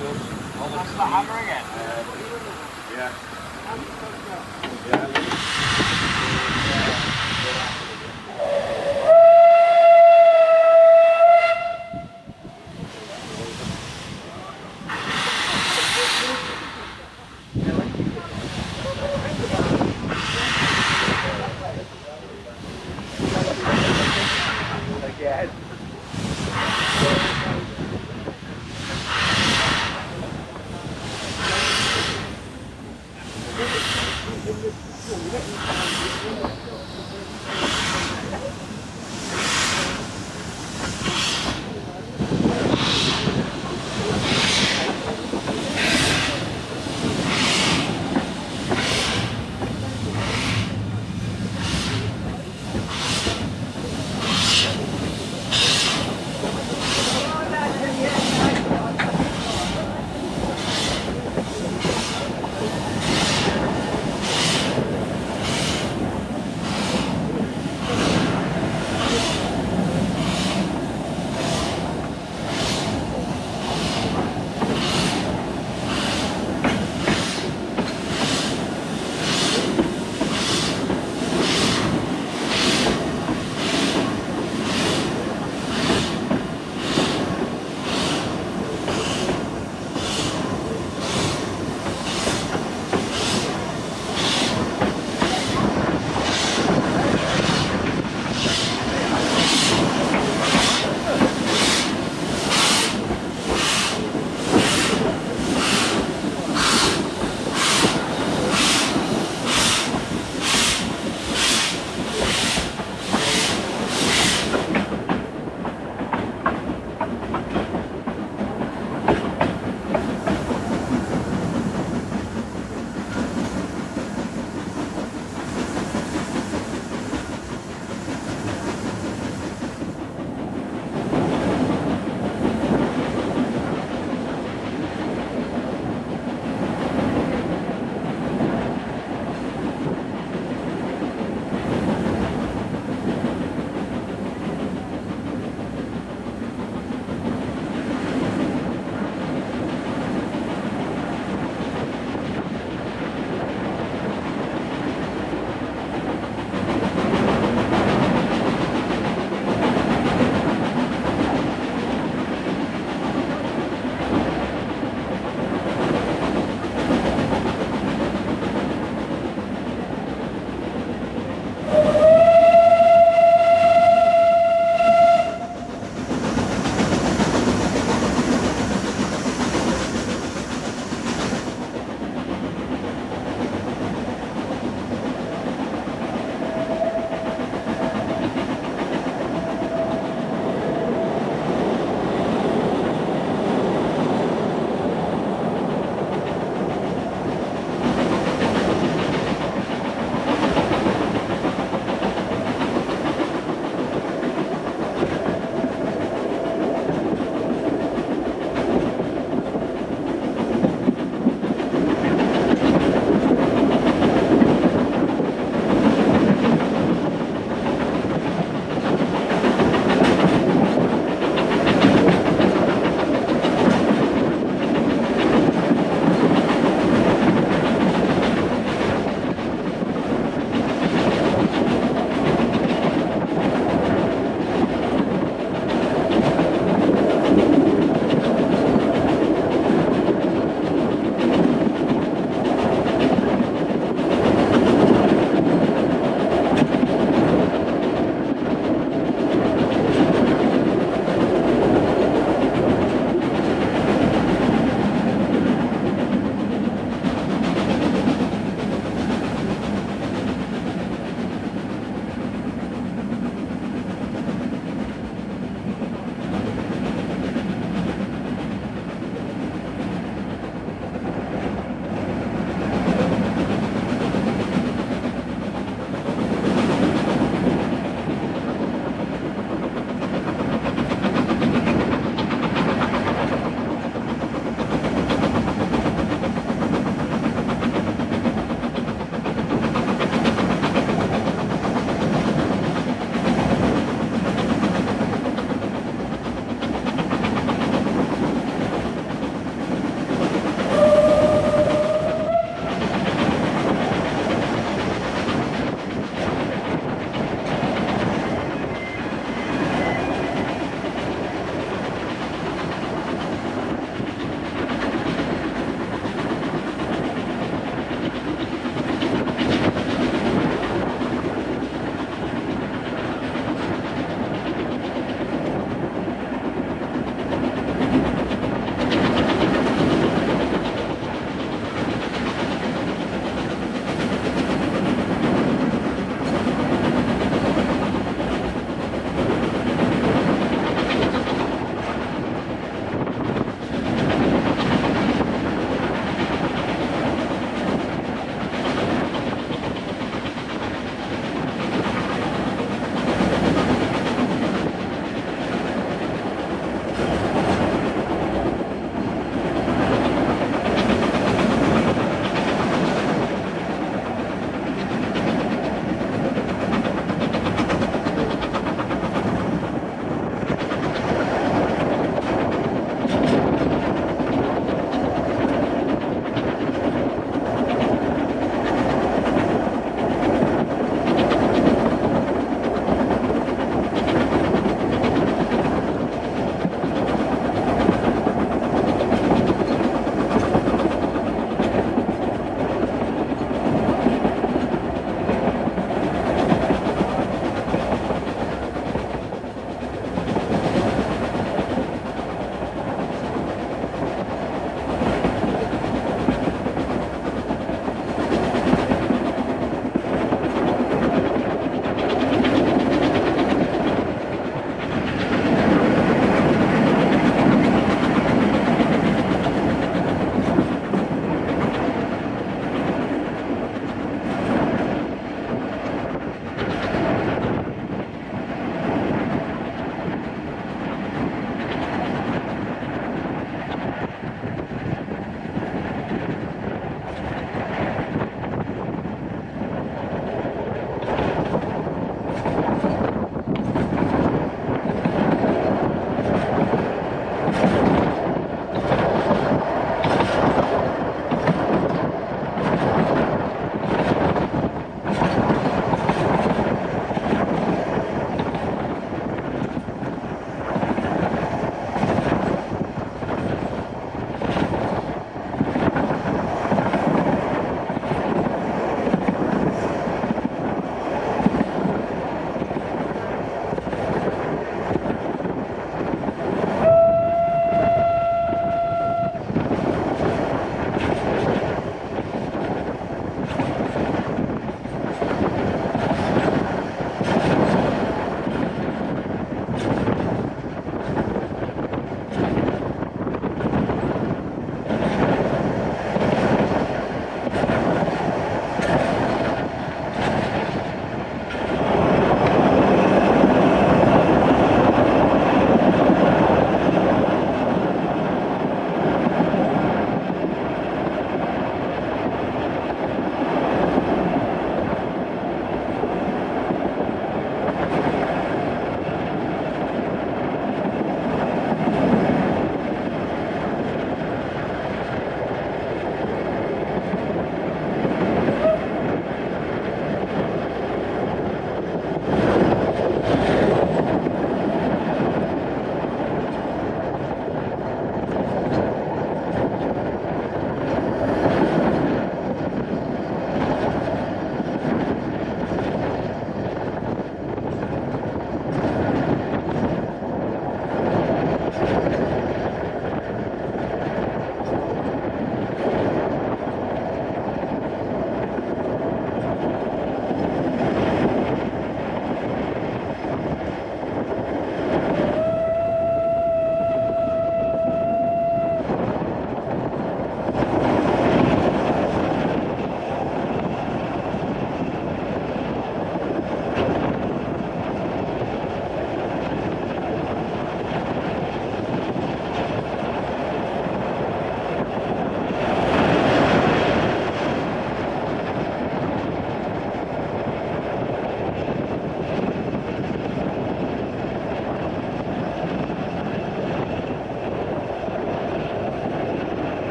That's the hammer again. Yeah. Yeah. Again.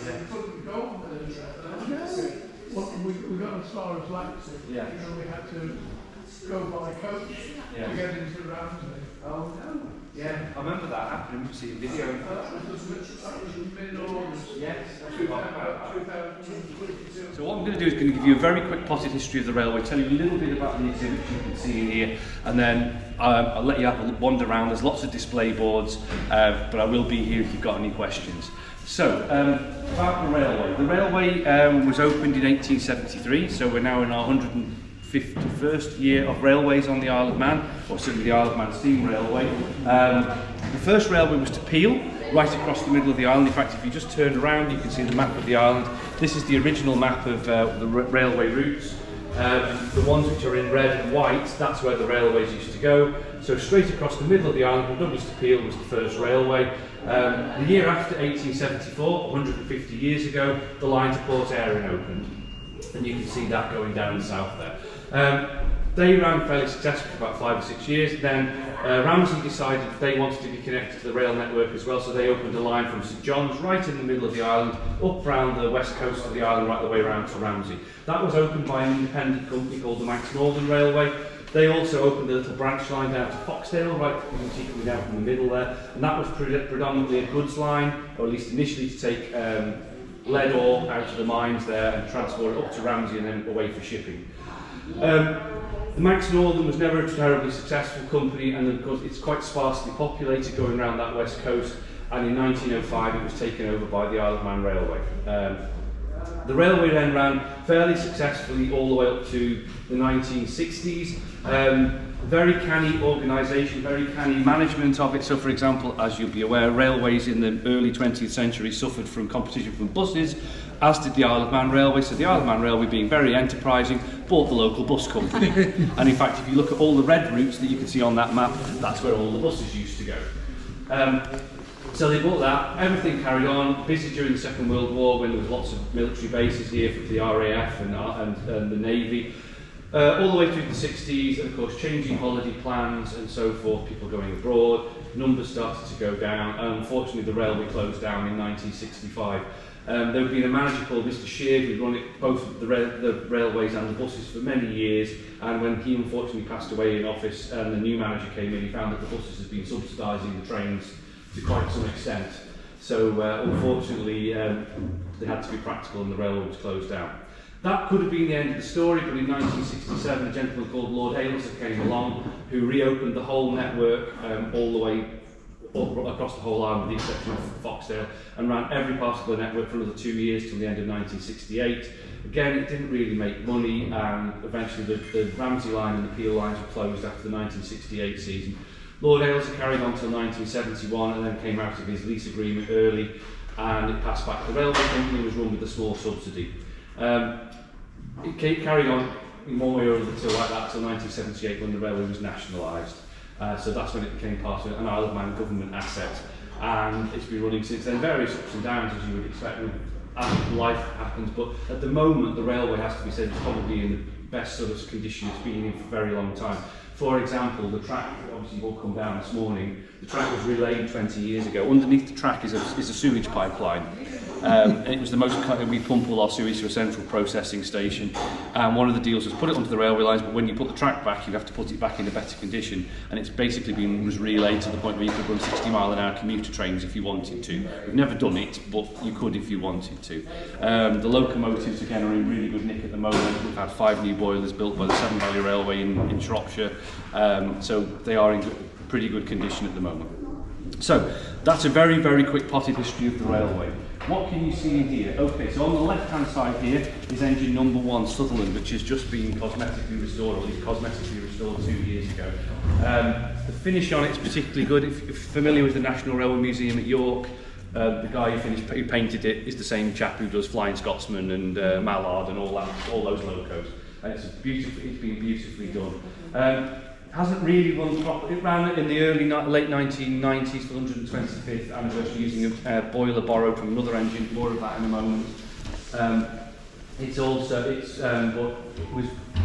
Yeah. We couldn't go well, we got as far as Leipzig. Yeah. And we had to go by coach to get into Ramsey. Oh no. Yeah, I remember that happening. We see a video. That was mid-August. Yes. 2022. So what I'm going to do is going to give you a very quick potted history of the railway, tell you a little bit about the exhibits you can see in here, and then I'll let you have a wander around. There's lots of display boards, but I will be here if you've got any questions. So, about the railway. The railway was opened in 1873, so we're now in our 151st year of railways on the Isle of Man, or certainly the Isle of Man Steam Railway. The first railway was to Peel, right across the middle of the island. In fact, if you just turn around, you can see the map of the island. This is the original map of the railway routes. The ones which are in red and white, that's where the railways used to go. So straight across the middle of the island, from Douglas to Peel was the first railway. The year after, 1874, 150 years ago, the line to Port Erin opened. And you can see that going down south there. They ran fairly successfully for about 5 or 6 years. Then Ramsey decided they wanted to be connected to the rail network as well, so they opened a line from St John's right in the middle of the island, up round the west coast of the island, right the way around to Ramsey. That was opened by an independent company called the Manx Northern Railway. They also opened a little branch line down to Foxdale, right, you can see coming down from the middle there, and that was predominantly a goods line, or at least initially to take lead ore out of the mines there and transport it up to Ramsey and then away for shipping. The Manx Northern was never a terribly successful company, and of course it's quite sparsely populated going around that west coast, and in 1905 it was taken over by the Isle of Man Railway. The railway then ran fairly successfully all the way up to the 1960s. Very canny organisation, very canny management of it. So for example, as you'll be aware, railways in the early 20th century suffered from competition from buses, as did the Isle of Man Railway. So the Isle of Man Railway, being very enterprising, bought the local bus company. And in fact, if you look at all the red routes that you can see on that map, that's where all the buses used to go. So they bought that, everything carried on, busy during the Second World War when there was lots of military bases here for the RAF and the Navy. All the way through the 60s, and of course changing holiday plans and so forth, people going abroad, numbers started to go down, and unfortunately the railway closed down in 1965. There had been a manager called Mr. Sheard who'd run it, both the railways and the buses for many years, and when he unfortunately passed away in office and the new manager came in, he found that the buses had been subsidising the trains to quite some extent. So unfortunately they had to be practical and the railway was closed down. That could have been the end of the story, but in 1967 a gentleman called Lord Ailsa came along who reopened the whole network all the way across the whole island with the exception of Foxdale, and ran every part of the network for another 2 years till the end of 1968. Again, it didn't really make money, and eventually the Ramsey line and the Peel lines were closed after the 1968 season. Lord Ailsa carried on till 1971 and then came out of his lease agreement early, and it passed back to the railway company and was run with a small subsidy. It carried on in one way or another till like that till 1978 when the railway was nationalised. So that's when it became part of an Isle of Man government asset, and it's been running since then. Various ups and downs as you would expect as life happens, but at the moment the railway has to be said is probably in the best sort of condition it's been in for a very long time. For example, the track, obviously you've all come down this morning, the track was relayed 20 years ago. Underneath the track is a sewage pipeline. And it was the most, we pump all our sewage to a central processing station, and one of the deals was put it onto the railway lines, but when you put the track back you have to put it back in a better condition, and it's basically was relayed to the point where you could run 60-mile-an-hour commuter trains if you wanted to. We've never done it, but you could if you wanted to. The locomotives again are in really good nick at the moment. We've had 5 new boilers built by the Severn Valley Railway in Shropshire, so they are in pretty good condition at the moment. So that's a very, very quick potted history of the railway. What can you see in here? Okay, so on the left-hand side here is engine number 1, Sutherland, which has just been cosmetically restored, or at least cosmetically restored 2 years ago. The finish on it is particularly good. If you're familiar with the National Railway Museum at York, the guy who painted it is the same chap who does Flying Scotsman and Mallard and all those locos. And it's been beautifully done. Hasn't really run properly. It ran in the late 1990s for the 125th anniversary using a boiler borrowed from another engine. More of that in a moment. It was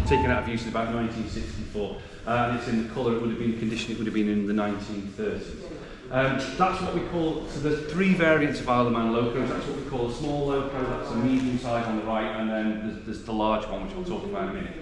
taken out of use in about 1964. And it's in the colour it would have been, condition it would have been in the 1930s. That's what we call, so there's 3 variants of Isle of Man locos. That's what we call a small loco, that's a medium size on the right, and then there's the large one, which we'll talk about in a minute.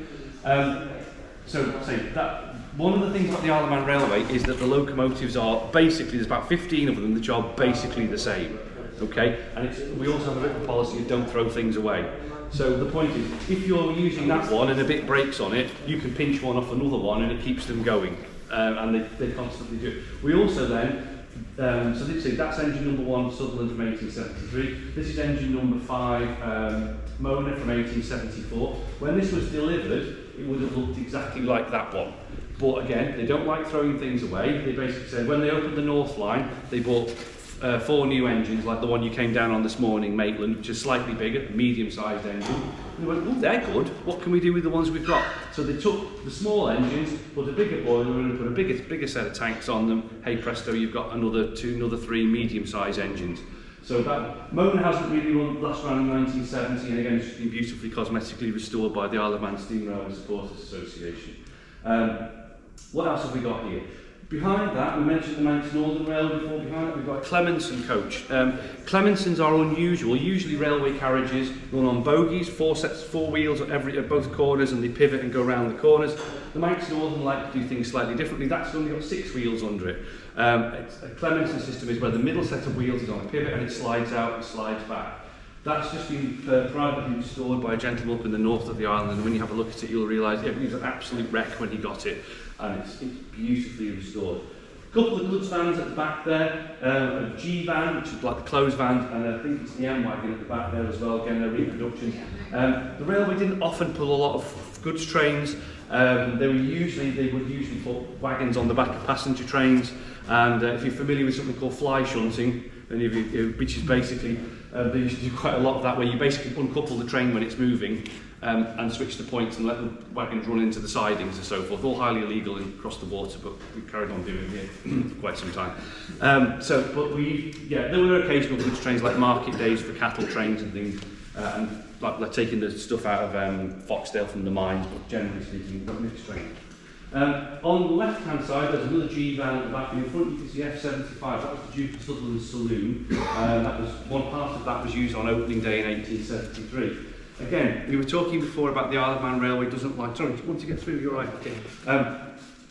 One of the things about the Isle of Man Railway is that the locomotives are basically, there's about 15 of them, which are basically the same. Okay, and we also have a written policy of don't throw things away. So the point is, if you're using that one and a bit breaks on it, you can pinch one off another one and it keeps them going. And they constantly do it. We also then, so that's engine number 1, Sutherland from 1873. This is engine number 5, Mona from 1874. When this was delivered, it would have looked exactly like that one. But again, they don't like throwing things away. They basically said when they opened the North Line, they bought 4 new engines, like the one you came down on this morning, Maitland, which is slightly bigger, medium-sized engine. And they went, oh, they're good. What can we do with the ones we've got? So they took the small engines, put a bigger boiler in, put a bigger set of tanks on them. Hey presto, you've got another 3 medium-sized engines. So that Mona hasn't really lasted around in 1970, and again, it's been beautifully cosmetically restored by the Isle of Man Steam Railway Supporters Association. What else have we got here? Behind that, we mentioned the Manx Northern Railway before. Behind that, we've got a Clemenson coach. Clemensons are unusual. Usually railway carriages run on bogies, 4 wheels at both corners, and they pivot and go around the corners. The Manx Northern like to do things slightly differently. That's only got 6 wheels under it. A Clemenson system is where the middle set of wheels is on a pivot and it slides out and slides back. That's just been privately restored by a gentleman up in the north of the island, and when you have a look at it, you'll realise it was an absolute wreck when he got it, and it's beautifully restored. A couple of goods vans at the back there, a G van, which is like the closed van, and I think it's the M wagon at the back there as well, again, a reproduction. The railway didn't often pull a lot of goods trains. They would usually put wagons on the back of passenger trains, and if you're familiar with something called fly shunting, which is basically, they used to do quite a lot of that, where you basically uncouple the train when it's moving and switch the points and let the wagons run into the sidings and so forth. All highly illegal across the water, but we carried on doing it for quite some time. There were occasional goods trains like market days for cattle trains and things, and like taking the stuff out of Foxdale from the mines, but generally speaking, we've got mixed trains. On the left-hand side, there's another G van at the back, and in front you can see F75. That was the Duke of Sutherland's saloon. That was one part of that was used on opening day in 1873. Again, we were talking before about the Isle of Man Railway doesn't like. Sorry, do you want to get through? You're right. Okay.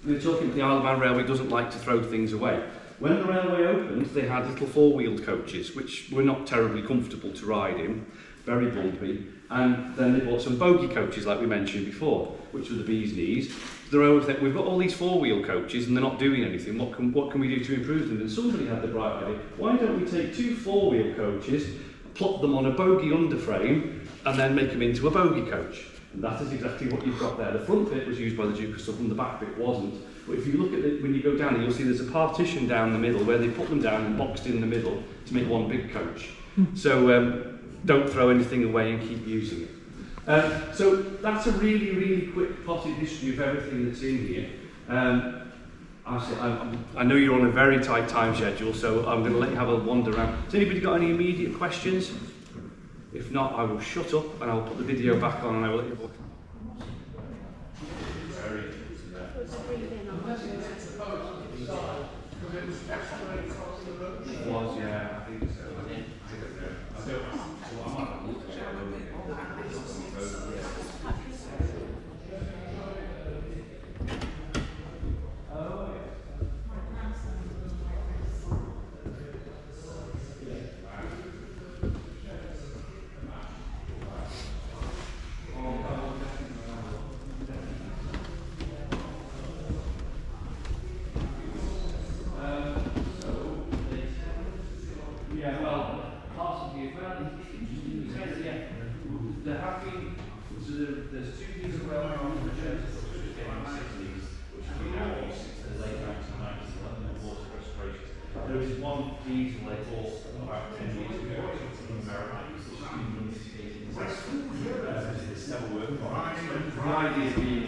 We were talking about the Isle of Man Railway doesn't like to throw things away. When the railway opened, they had little 4-wheeled coaches, which were not terribly comfortable to ride in, very bulby. And then they bought some bogie coaches, like we mentioned before, which were the bee's knees. We've got all these 4-wheel coaches and they're not doing anything. What can we do to improve them? And somebody had the bright idea, why don't we take 2 4-wheel coaches, plot them on a bogie underframe, and then make them into a bogie coach? And that is exactly what you've got there. The front bit was used by the Duke of Sutherland, the back bit wasn't. But if you look at it, when you go down, you'll see there's a partition down the middle where they put them down and boxed in the middle to make one big coach. So don't throw anything away and keep using it. So that's a really, really quick potted history of everything that's in here. I know you're on a very tight time schedule, so I'm going to let you have a wander around. Has anybody got any immediate questions? If not, I will shut up and I'll put the video back on and I will let you watch. It was, yeah, I think so. There's 2 pieces of railway on the churches which came out in the 60s, which have been out since the late 1990s, water restoration. There is one diesel they bought about 10 years ago, which is in America, which has been mitigated in West. It's never worked on. The idea being